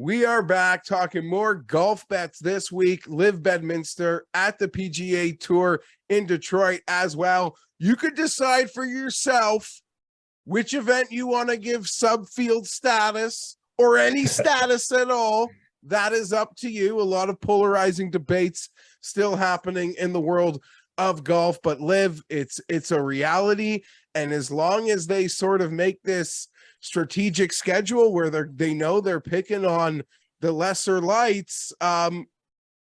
We are back talking more golf bets this week. LIV Bedminster at the PGA Tour in Detroit as well. You could decide for yourself which event you want to give subfield status or any status at all. That is up to you. A lot of polarizing debates still happening in the world of golf, but LIV, it's a reality. And as long as they sort of make this strategic schedule where they know they're picking on the lesser lights,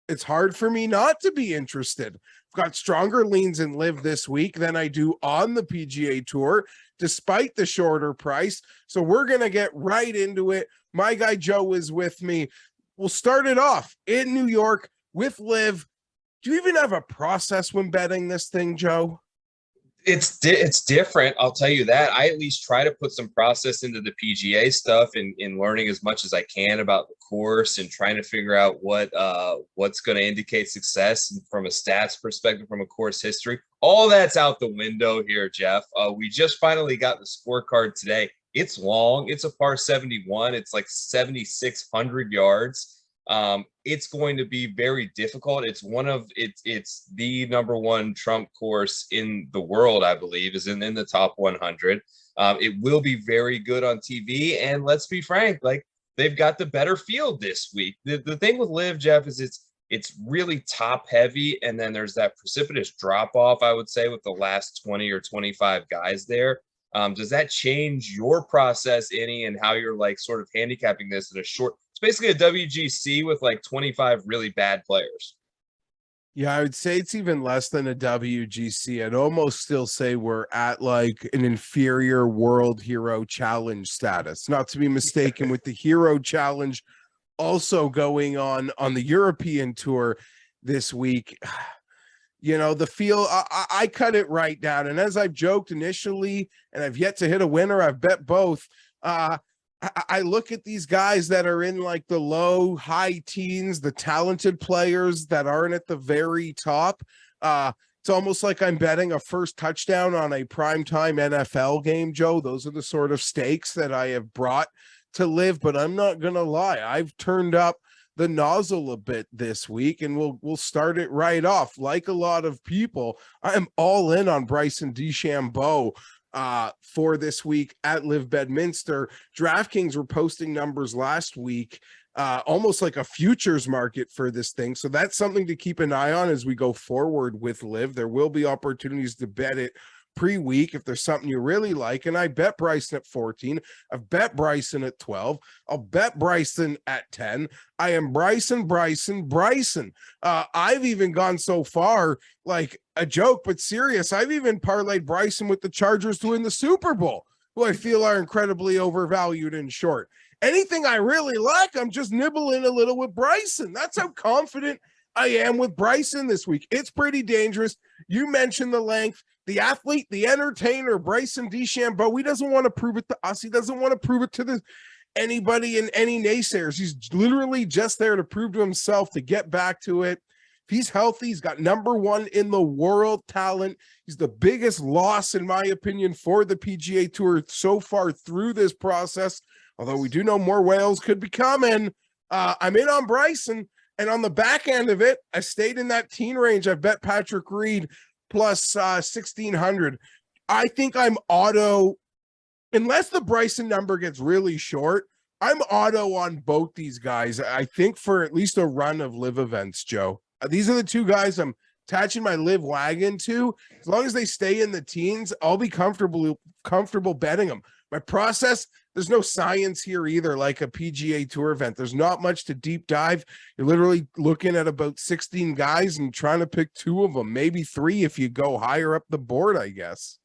it's hard for me not to be interested. I've got stronger leans in LIV this week than I do on the PGA Tour, despite the shorter price. So we're going to get right into it. My guy Joe is with me. We'll start it off in New York with LIV. Do you even have a process when betting this thing, Joe? It's different. I'll tell you that. I at least try to put some process into the PGA stuff and in learning as much as I can about the course and trying to figure out what's going to indicate success from a stats perspective, from a course history. All that's out the window here, Geoff. We just finally got the scorecard today. It's long. It's a par 71. It's like 7,600 yards. It's going to be very difficult. It's the number one Trump course in the world, I believe, is in the top 100. It will be very good on TV. And let's be frank, like they've got the better field this week. The thing with LIV, Geoff, is it's really top heavy. And then there's that precipitous drop off, I would say, with the last 20 or 25 guys there. Does that change your process any and how you're like sort of handicapping this in a short? It's basically a WGC with like 25 really bad players. Yeah, I would say it's even less than a WGC. I'd almost still say we're at like an inferior World Hero Challenge status, not to be mistaken with the Hero Challenge also going on the European Tour this week. You know, the field, I cut it right down. And as I've joked initially, and I've yet to hit a winner, I've bet both. I look at these guys that are in like the low, high teens, the talented players that aren't at the very top. It's almost like I'm betting a first touchdown on a primetime NFL game, Joe. Those are the sort of stakes that I have brought to LIV, but I'm not going to lie. I've turned up the nozzle a bit this week, and we'll start it right off. Like a lot of people, I'm all in on Bryson DeChambeau for this week at LIV Bedminster. DraftKings were posting numbers last week, almost like a futures market for this thing. So that's something to keep an eye on as we go forward with LIV. There will be opportunities to bet it pre-week if there's something you really like. And I bet Bryson at 14. I've bet Bryson at 12. I'll bet Bryson at 10. I am Bryson. I've even gone so far, like a joke, but serious. I've even parlayed Bryson with the Chargers to win the Super Bowl, who I feel are incredibly overvalued in short. Anything I really like, I'm just nibbling a little with Bryson. That's how confident I am with Bryson this week. It's pretty dangerous. You mentioned the length. The athlete, the entertainer, Bryson DeChambeau, he doesn't want to prove it to us. He doesn't want to prove it to anybody and any naysayers. He's literally just there to prove to himself, to get back to it. If he's healthy, he's got number one in the world talent. He's the biggest loss, in my opinion, for the PGA Tour so far through this process, although we do know more whales could be coming. I'm in on Bryson, and on the back end of it, I stayed in that teen range. I bet Patrick Reed plus 1,600. I think I'm auto, unless the Bryson number gets really short, I'm auto on both these guys, I think, for at least a run of LIV events, Joe. These are the two guys I'm attaching my LIV wagon to. As long as they stay in the teens, I'll be comfortable betting them. My process, there's no science here either, like a PGA Tour event. There's not much to deep dive. You're literally looking at about 16 guys and trying to pick two of them, maybe three if you go higher up the board, I guess.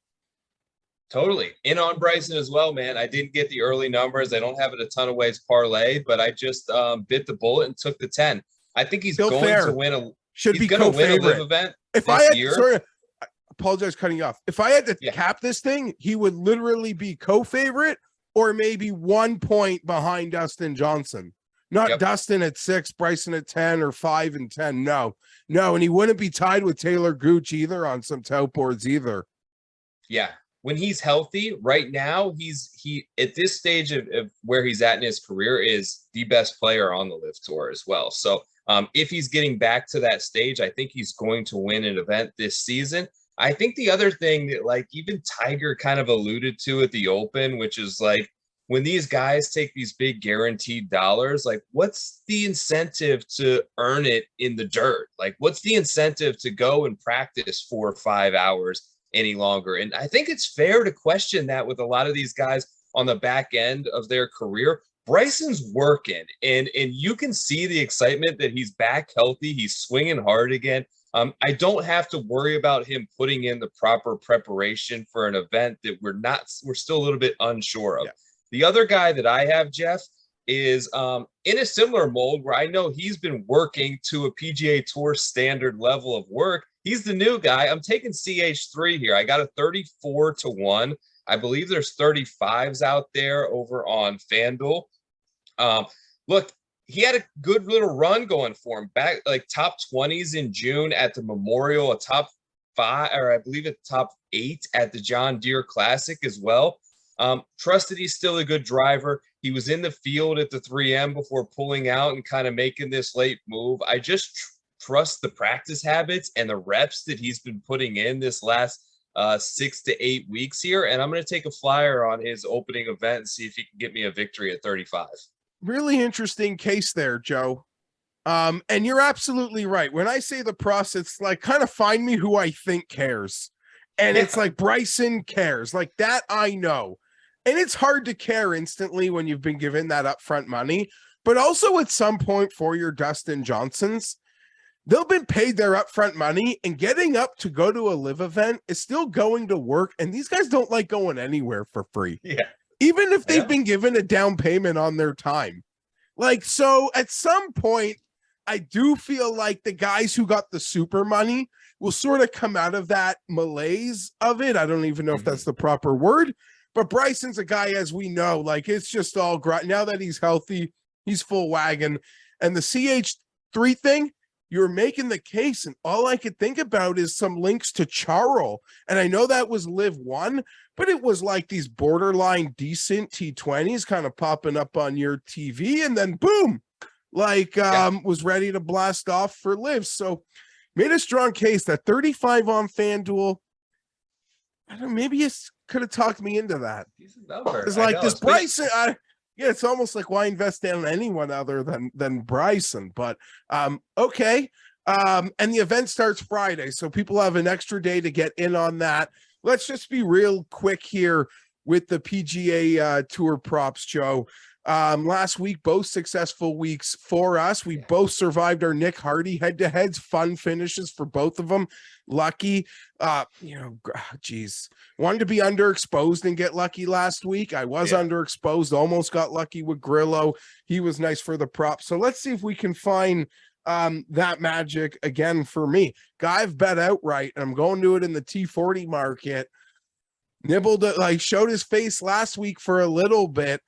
Totally. In on Bryson as well, man. I didn't get the early numbers. I don't have it a ton of ways parlay, but I just bit the bullet and took the 10. I think he's Still going fair. to win a Should he's be going to win a co-favorite. LIV event If this I had, year. sorry, I apologize cutting you off. If I had to cap this thing, he would literally be co-favorite or maybe 1 point behind Dustin Johnson. Not Dustin at 6, Bryson at 10, or 5 and 10. No. And he wouldn't be tied with Taylor Gooch either on some tout boards either. Yeah. when he's healthy right now, he at this stage of where he's at in his career is the best player on the LIV Tour as well. So if he's getting back to that stage, I think he's going to win an event this season. I think the other thing that like even Tiger kind of alluded to at the Open, which is like when these guys take these big guaranteed dollars, like what's the incentive to earn it in the dirt? Like what's the incentive to go and practice 4 or 5 hours any longer? And I think it's fair to question that with a lot of these guys on the back end of their career. Bryson's working, and you can see the excitement that he's back healthy. He's swinging hard again. I don't have to worry about him putting in the proper preparation for an event that we're still a little bit unsure of. Yeah. The other guy that I have, Geoff, is in a similar mold where I know he's been working to a PGA Tour standard level of work. He's the new guy. I'm taking CH3 here. I got a 34-1. I believe there's 35s out there over on FanDuel. Look, he had a good little run going for him, back like top 20s in June at the Memorial, a top 5, or I believe a top 8 at the John Deere Classic as well. Trust that he's still a good driver. He was in the field at the 3M before pulling out and kind of making this late move. I just trust the practice habits and the reps that he's been putting in this last 6 to 8 weeks here. And I'm going to take a flyer on his opening event and see if he can get me a victory at 35. Really interesting case there, Joe. And you're absolutely right. When I say the process, like kind of find me who I think cares. And it's like Bryson cares. Like that I know. And it's hard to care instantly when you've been given that upfront money. But also at some point for your Dustin Johnsons, they've been paid their upfront money, and getting up to go to a LIV event is still going to work. And these guys don't like going anywhere for free. Yeah. Even if they've been given a down payment on their time. Like, so at some point, I do feel like the guys who got the super money will sort of come out of that malaise of it. I don't even know if that's the proper word, but Bryson's a guy, as we know, like it's just all now that he's healthy, he's full wagon. And the CH3 thing, you're making the case, and all I could think about is some links to Charles. And I know that was LIV 1, but it was like these borderline decent T20s kind of popping up on your TV, and then boom, like was ready to blast off for LIV. So made a strong case that 35 on FanDuel. I don't know, maybe you could have talked me into that. It's like this Bryson. Yeah, it's almost like why invest in anyone other than Bryson, but okay. And the event starts Friday, so people have an extra day to get in on that. Let's just be real quick here with the PGA Tour props, Joe. Last week, both successful weeks for us. We both survived our Nick Hardy head-to-heads, fun finishes for both of them. Lucky, geez, wanted to be underexposed and get lucky last week. I was underexposed, almost got lucky with Grillo. He was nice for the prop. So let's see if we can find that magic again for me. Guy I've bet outright, and I'm going to it in the T40 market. Nibbled, like showed his face last week for a little bit.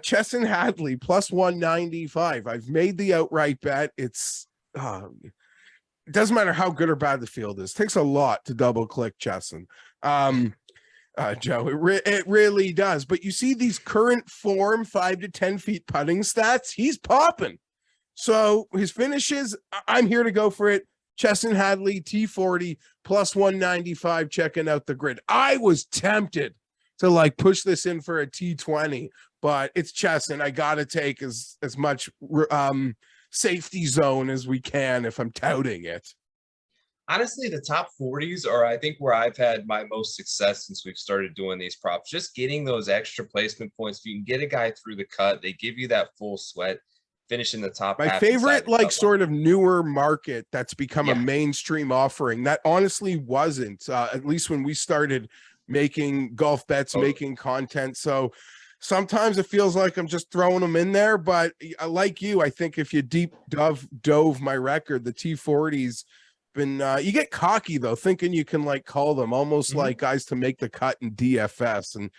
Chesson Hadley plus 195. I've made the outright bet. It's it doesn't matter how good or bad the field is. It takes a lot to double click Chesson. Joe, it really does. But you see these current form 5 to 10 feet putting stats, he's popping. So his finishes, I'm here to go for it. Chesson Hadley T40 plus 195, checking out the grid. I was tempted to like push this in for a T20, but it's Chesson. I got to take as much safety zone as we can if I'm touting it. Honestly, the top 40s are, I think, where I've had my most success since we've started doing these props. Just getting those extra placement points. If you can get a guy through the cut, they give you that full sweat, finish in the top. My favorite, like, sort of newer market that's become a mainstream offering that honestly wasn't, at least when we started making golf bets, making content. So sometimes it feels like I'm just throwing them in there, but like you, I think if you deep dove my record, the T40s been, you get cocky though, thinking you can like call them almost like guys to make the cut in DFS, and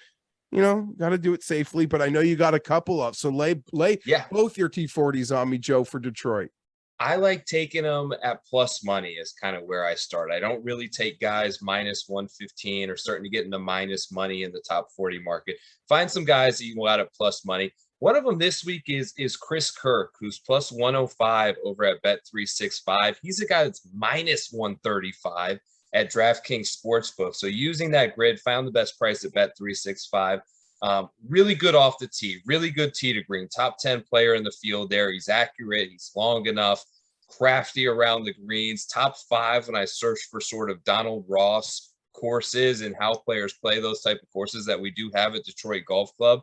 you know, got to do it safely, but I know you got a couple of, so lay both your T40s on me, Joe, for Detroit. I like taking them at plus money is kind of where I start. I don't really take guys minus 115 or starting to get into minus money in the top 40 market. Find some guys that you can go out at plus money. One of them this week is Chris Kirk, who's plus 105 over at Bet365. He's a guy that's minus 135 at DraftKings Sportsbook. So using that grid, found the best price at Bet365. Really good off the tee, really good tee to green, top 10 player in the field there. He's accurate, he's long enough, crafty around the greens, top 5 when I search for sort of Donald Ross courses and how players play those type of courses that we do have at Detroit Golf Club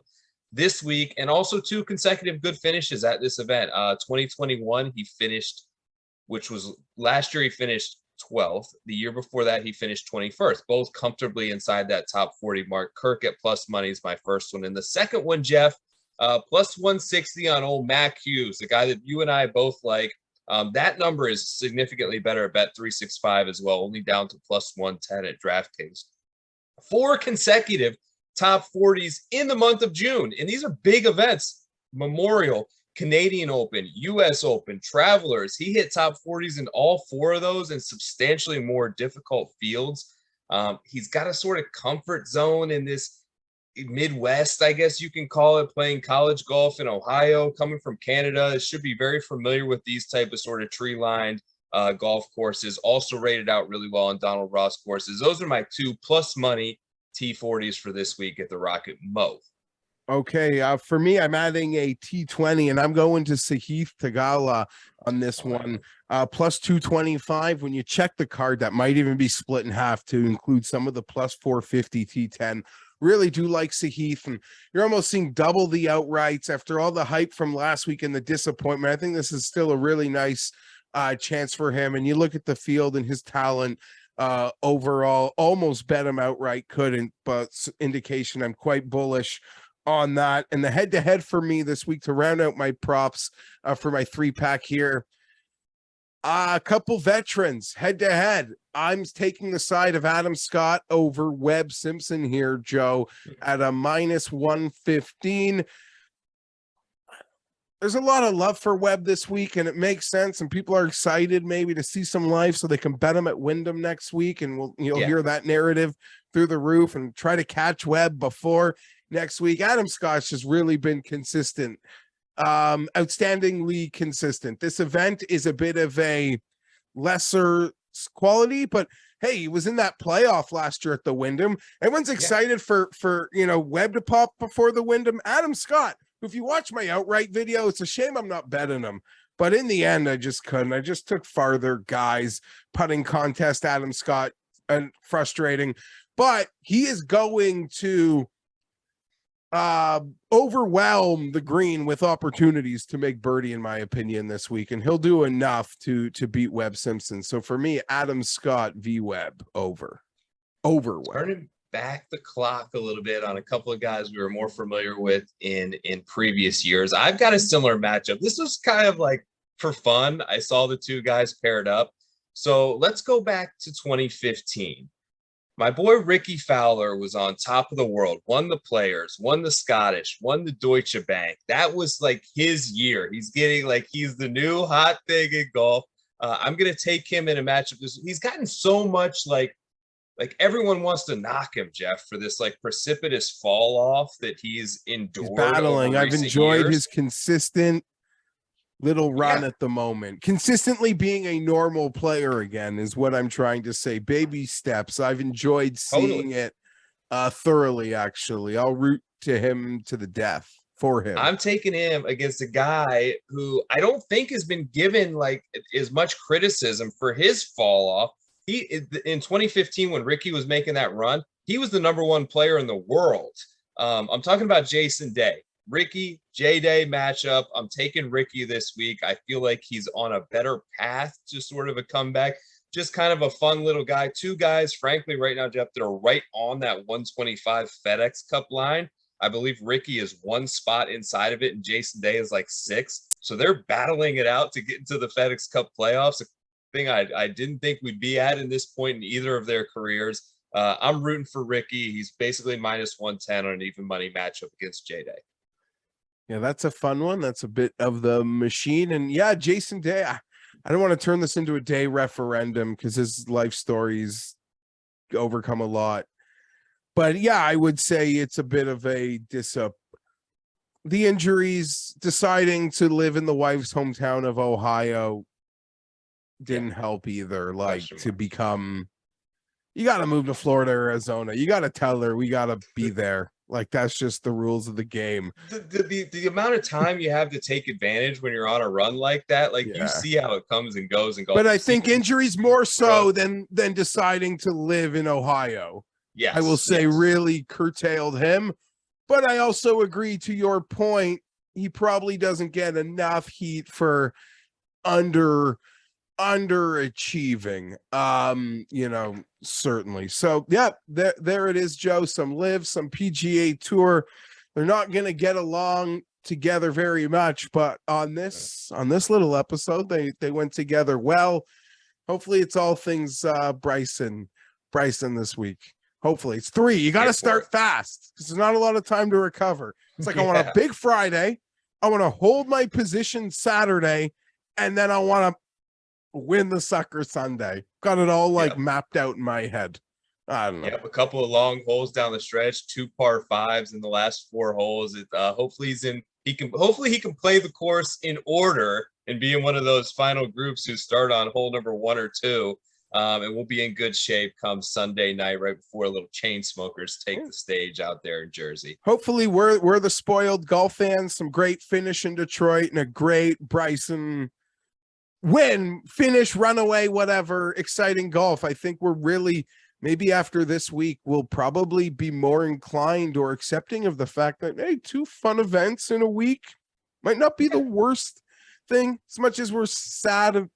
this week, and also 2 consecutive good finishes at this event. 2021 he finished, which was last year, he finished 12th. The year before that, he finished 21st, both comfortably inside that top 40 mark. Kirk at plus money is my first one. And the second one, Geoff, plus 160 on old Mac Hughes, the guy that you and I both like. That number is significantly better at Bet365 as well, only down to plus 110 at DraftKings. 4 consecutive top 40s in the month of June. And these are big events. Memorial, Canadian Open, US Open, Travelers. He hit top 40s in all 4 of those in substantially more difficult fields. He's got a sort of comfort zone in this Midwest, I guess you can call it, playing college golf in Ohio, coming from Canada. Should be very familiar with these type of sort of tree-lined golf courses. Also rated out really well on Donald Ross courses. Those are my 2 plus money T40s for this week at the Rocket Mo. Okay, for me, I'm adding a T20, and I'm going to Sahith Theegala on this one, plus 225. When you check the card, that might even be split in half to include some of the plus 450 T10. Really do like Sahith, and you're almost seeing double the outrights after all the hype from last week and the disappointment. I think this is still a really nice chance for him, and you look at the field and his talent overall, almost bet him outright, couldn't, but indication I'm quite bullish on that. And the head-to-head for me this week to round out my props for my 3-pack here, a couple veterans head-to-head. I'm taking the side of Adam Scott over Webb Simpson here, Joe, at a minus 115. There's a lot of love for Webb this week, and it makes sense, and people are excited maybe to see some life so they can bet him at Wyndham next week, and you'll hear that narrative through the roof and try to catch Webb before next week. Adam Scott's just really been consistent, outstandingly consistent. This event is a bit of a lesser quality, but hey, he was in that playoff last year at the Wyndham. Everyone's excited for Webb to pop before the Wyndham. Adam Scott, if you watch my outright video, it's a shame I'm not betting him, but in the end, I just couldn't. I just took farther guys. Putting contest, Adam Scott, and frustrating, but he is going to overwhelm the green with opportunities to make birdie, in my opinion, this week, and he'll do enough to beat Webb Simpson. So for me, Adam Scott v. Webb over Webb. Turning back the clock a little bit on a couple of guys we were more familiar with in previous years. I've got a similar matchup. This was kind of like for fun. I saw the 2 guys paired up. So let's go back to 2015. My boy Ricky Fowler was on top of the world, won the Players, won the Scottish, won the Deutsche Bank. That was like his year. He's getting like, he's the new hot thing in golf. I'm going to take him in a matchup. He's gotten so much like everyone wants to knock him, Geoff, for this like precipitous fall off that he's endured. He's battling. I've enjoyed his consistent little run at the moment. Consistently being a normal player again is what I'm trying to say. Baby steps. I've enjoyed seeing it thoroughly, actually. I'll root to him to the death for him. I'm taking him against a guy who I don't think has been given like as much criticism for his fall off. He in 2015, when Ricky was making that run, he was the #1 player in the world. I'm talking about Jason Day. Ricky, J-Day matchup. I'm taking Ricky this week. I feel like he's on a better path to sort of a comeback. Just kind of a fun little guy. 2 guys, frankly, right now, Geoff, that are right on that 125 FedEx Cup line. I believe Ricky is 1 spot inside of it, and Jason Day is like 6. So they're battling it out to get into the FedEx Cup playoffs, a thing I didn't think we'd be at in this point in either of their careers. I'm rooting for Ricky. He's basically minus 110 on an even money matchup against J-Day. Yeah, that's a fun one. That's a bit of the machine. And yeah, Jason Day, I don't want to turn this into a day referendum because his life stories overcome a lot. But yeah, I would say it's a bit of a the injuries, deciding to live in the wife's hometown of Ohio didn't help either. Like to become, you got to move to Florida, Arizona. You got to tell her we got to be there. Like that's just the rules of the game. The amount of time you have to take advantage when you're on a run like that, like you see how it comes and goes and goes. But I think injuries more so than deciding to live in Ohio. Yes, I will say really curtailed him. But I also agree to your point. He probably doesn't get enough heat for underachieving, certainly. So yeah, there it is, Joe. Some LIV, some PGA Tour. They're not going to get along together very much, but on this little episode, they went together well. Hopefully it's all things Bryson this week. Hopefully it's 3. You got to start fast because there's not a lot of time to recover. It's like I want a big Friday, I want to hold my position Saturday, and then I want to win the sucker Sunday. Got it all mapped out in my head. I don't know. Yep, a couple of long holes down the stretch, 2 par 5s in the last 4 holes. Hopefully he can play the course in order and be in one of those final groups who start on hole number 1 or 2. And we'll be in good shape come Sunday night, right before little chain smokers take the stage out there in Jersey. Hopefully we're the spoiled golf fans. Some great finish in Detroit and a great Bryson win, finish, runaway, whatever, exciting golf. I think we're really, maybe after this week, we'll probably be more inclined or accepting of the fact that, hey, 2 fun events in a week might not be the worst thing, as much as we're sad of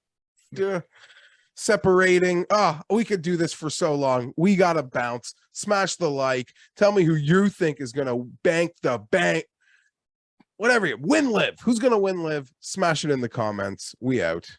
separating. We could do this for so long. We got to bounce. Smash the like. Tell me who you think is going to bank the bank. Whatever, win LIV. Who's going to win LIV? Smash it in the comments. We out.